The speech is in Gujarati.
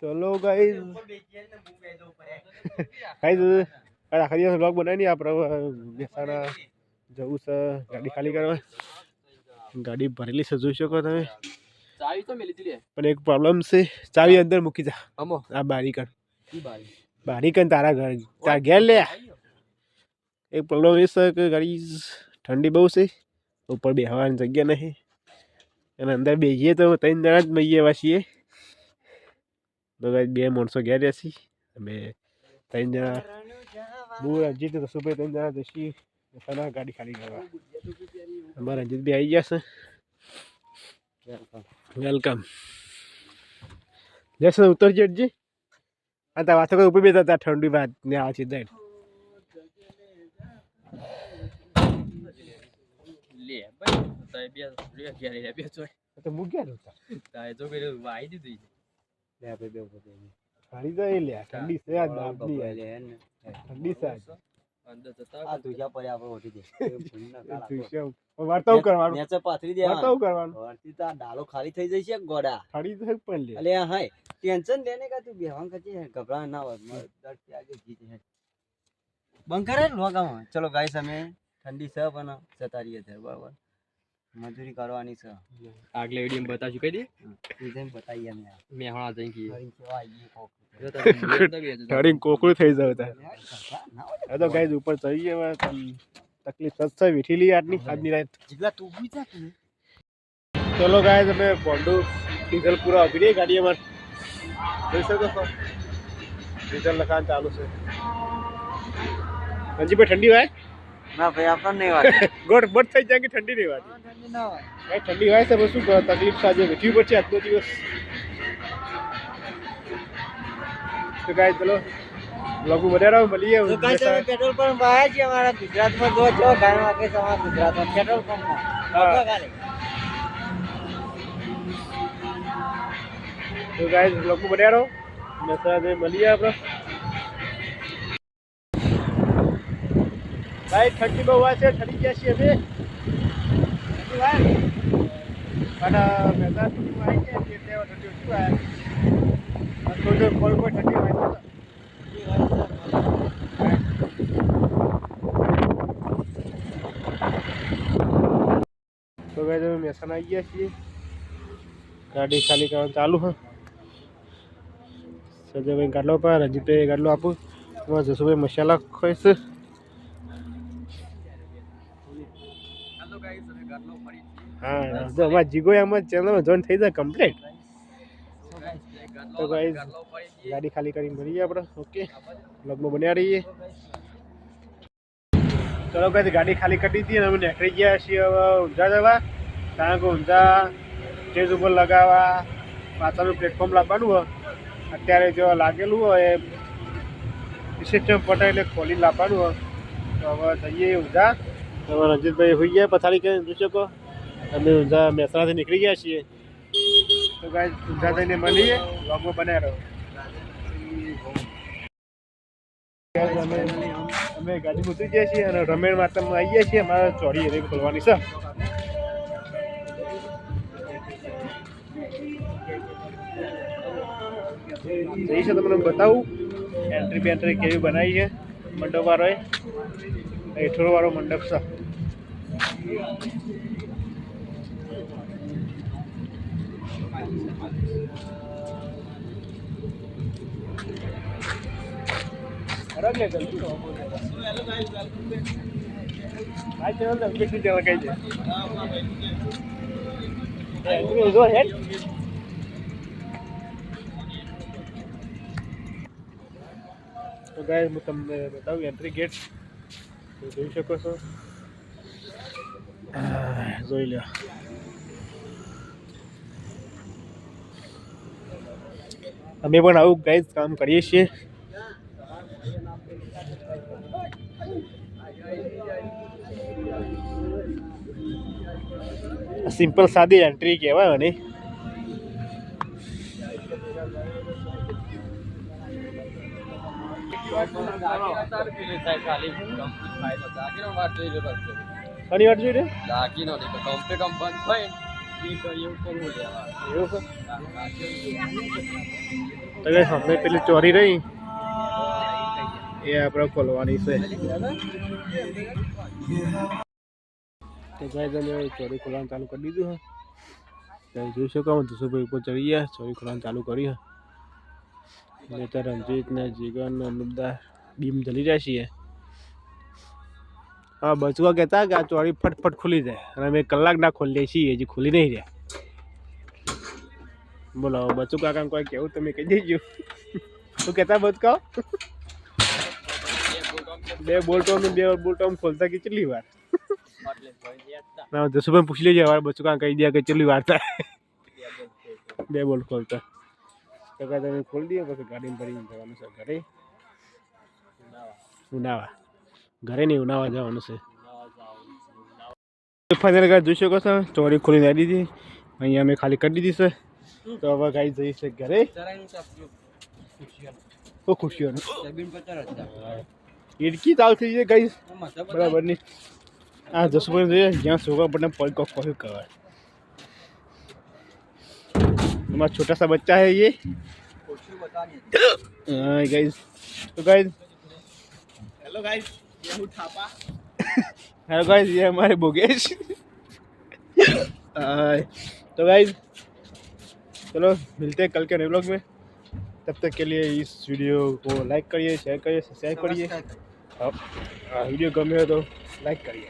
ચલો ગાઈસ ગાઈસ આખા દિવસ વ્લોગ બનાવી નહીં આપણે મહેસાણા જવું છે ગાડી ખાલી કરવા ગાડી ભરેલી છે જોઈ શકો તમે ચાવી તો મેલી દીધી પણ એક પ્રોબ્લેમ છે ચાવી અંદર મૂકી જા અમો આ બારી કર બારી બારી કર તારા ઘર તાર ઘેર લે એક પ્રોબ્લેમ એ છે કે ગાડી ઠંડી બહુ છે ઉપર બેહવાની જગ્યા નહીં અને અંદર બેસીએ તો 3 જણા જ મઈએ એવા છીએ તો ગાઈસ 2 માણસો ઘેર રહેશી અમે 3 જણા હું રંજીત રસુભાઈ 3 જણા જશી મહેસાણા ગાડી ખાલી કરવા અમારા રંજીત બી આવી ગયા છે વેલકમ જैसे ઉત્તર જેટજી આ તા વાતો ઉપર બેઠા તા ઠંડી વાત ને આ છે દઈ લે ભાઈ તો બે ઘેર બે જોઈ તો મુ ગયા હતા તાય તો કે વાઈ દીધી લે આપણે બે ઉપર ખાલી જાય લે ઠંડી છે આ દાબલી લે ઠંડી છે અંદર જતા આ તુજા પર આપણે ઓટી દે વાર્તાઓ કરવાનું નેચે પાથરી દે વાર્તાઓ કરવાનું વર્તી તા ડાલો ખાલી થઈ જશે ગોડા ખાલી તો પણ લે અલે હાય ટેન્શન લેને કા તું બેહવાન કરજે ઘબરા ના હોય દર્દ કે આગે જીત હે બંધ કરે લોગામાં ચલો ગાઈસ અમે ઠંડી છે પણ જતા રહીએ છે બરાબર મજૂરી કરવાની છે આગલે વિડિયો માં બતાશું કહી દે ઈ જેમ બતાઈએ અમે મે હણા જઈ કી કેવા આઈએ કોક ઠરી કોકળું થઈ જાવ તા આ તો ગાઈસ ઉપર ચડીએ હવે તકલીફ સચ્ચા વેઠી લી આજની રાત જીગલા તું બી જા તું ચલો ગાઈસ અમે બોન્ડુ ડીઝલ પૂરા આપી દઈએ ગાડી અમાર જોઈ શકો છો ડીઝલ લખાણ ચાલુ છે હજી પણ ઠંડી વાય ના ભાઈ આપણને નહીં વાત ગોળ બટ થઈ જાય કે ઠંડી નહીં વાતી ઠંડી ના હોય ભાઈ ઠંડી વાય છે શું તકલીફ સાજે વેઠવી પડશે આજનો દિવસ તો ગાઈસ ચલો લોકો વધારે મળીએ તો ગાઈસ અમે પેટ્રોલ પંપ આયા છીએ અમારા ગુજરાતમાં જો જો ગામ આકે સમાજ ગુજરાતમાં પેટ્રોલ પંપમાં હા ખાલી તો ગાઈસ લોકો વધારે મેસેજ મળીએ આપણે ભાઈ ઠંડી બહુ છે ઠરી ગયા છીએ અમે અને મેસેજ આવી ગયા છે એટલે ઠંડી ઓછી આવે તો કોઈ ઠંડી હોય તો ગાઈસ અમે મહેસાણા આવી ગયા છીએ ગાડી ખાલી કરવાનું ચાલુ છે સજયભાઈ ગાડલો પર રંજીતભાઈ ગાડલો આપું એમાં જસુભાઈ મસાલા ખોઈશ હા તો અમારા જીગો એમાં ચેનલમાં જોઈન થઈ જાય કમ્પ્લીટ તો ગાઈસ ગાડી ખાલી કરીને મળીએ આપણે ઓકે બ્લોગમાં બન્યા રહીએ ચલો ગાઈસ ગાડી ખાલી કરી દીધી અને અમે નીકળી ગયા છીએ હવે ઊંઝા જવા કારણ કે ઊંઝા સ્ટેજ ઉપર લગાવવા પાછળનું પ્લેટફોર્મ લાવવાનું હોય અત્યારે જો લાગેલું હોય એ રિસેપ્શન પટાય એટલે ખોલી લાવવાનું હોય તો હવે જઈએ ઊંઝા હવે રંજીતભાઈ હોઈ ગયા પથારી કરીને જોઈ શકો અમે ઊંઝા મહેસાણાથી નીકળી ગયા છીએ તો ગાઈસ ઊંઝા જઈને મળીએ બ્લોગમાં બનાવી રહ્યો અમે ગાડી ઉતરી ગયા છીએ અને રમેણ માતામાં આવી ગયા છીએ અમારે ચોરી એરી ખોલવાની છે જઈ છે તમને બતાવું એન્ટ્રી બેન્ટ્રી કેવી બનાવી છે મંડપ વાળોએ હેઠળ વાળો મંડપ છે તો ગાઈસ હું તમને બતાવું એન્ટ્રી ગેટ જોઈ શકો છો જોઈ લો અમે પણ આવું ગાઈસ કામ કરીએ છીએ સિમ્પલ સાદી એન્ટ્રી કહેવાય ને ઘણી વાર જોઈ લે દાગીનો નહીં તો કમ્પ્લીટ આમ બંધ થાય એક એવું કરવું લેવા એવું છે? તો guys, અમે પેલી ચોરી રહી એ આપણે ખોલવાની છે. તો guys, અમે ચોરી ખોલવાનું ચાલુ કરી દીધું છે. તમે જોઈ શકો ધુસુભાઈ ઉપર ચડી ગયા, ચોરી ખોલવાનું ચાલુ કર્યું. ને તો રણજીત ને જીગર ને બધા બીમ જલી રહ્યા છીએ. હા, બચવા કહેતા કે આ ચોરી ફટફટ ખુલી જાય અને અમે કલાક ના ખોલીએ છીએ, હજી ખુલી નહીં રહ્યા. બોલો બચુ કાકા કોઈ કેવું તમે કહી દેજો. શું કહેતા બચકાઓ? બે બોલ્ટો ખોલતા કેટલી વાર? ના જસુભાઈ પૂછી લેજે હવે બચુ કાકા કહી દે કે કેટલી વાર થાય બે બોલ્ટ ખોલતા. તો કાંઈ તમે ખોલી દઈએ પછી ગાડીમાં ભરીને જવાનું છે ઘરે. ઉનાવા ઘરે નહીં ઉનાવા જવાનું છે. ફાઇનલ જોઈ શકો છો ચોરી ખોલીને આવી દીધી. અહીંયા અમે ખાલી કરી દીધી છે. તો હવે ગાઈ જઈ છે ઘરે. તો ખુશીઓ ઈડકી ચાલુ થઈ જાય ગાઈ બરાબર નહીં. આ જસુભાઈ જોઈએ જ્યાં છોકરા પણ પડ કોફી કહેવાય. हमारा छोटा सा बच्चा है ये. हाँ गाइस, तो गाइस हेलो गाइस, ये हूँ थापा. हेलो गाइस, ये हमारे बोगेश. तो गाइस चलो मिलते हैं कल के नए व्लॉग में. तब तक के लिए इस वीडियो को लाइक करिए, शेयर करिए, सब्सक्राइब करिए. वीडियो गमे हो तो लाइक करिए.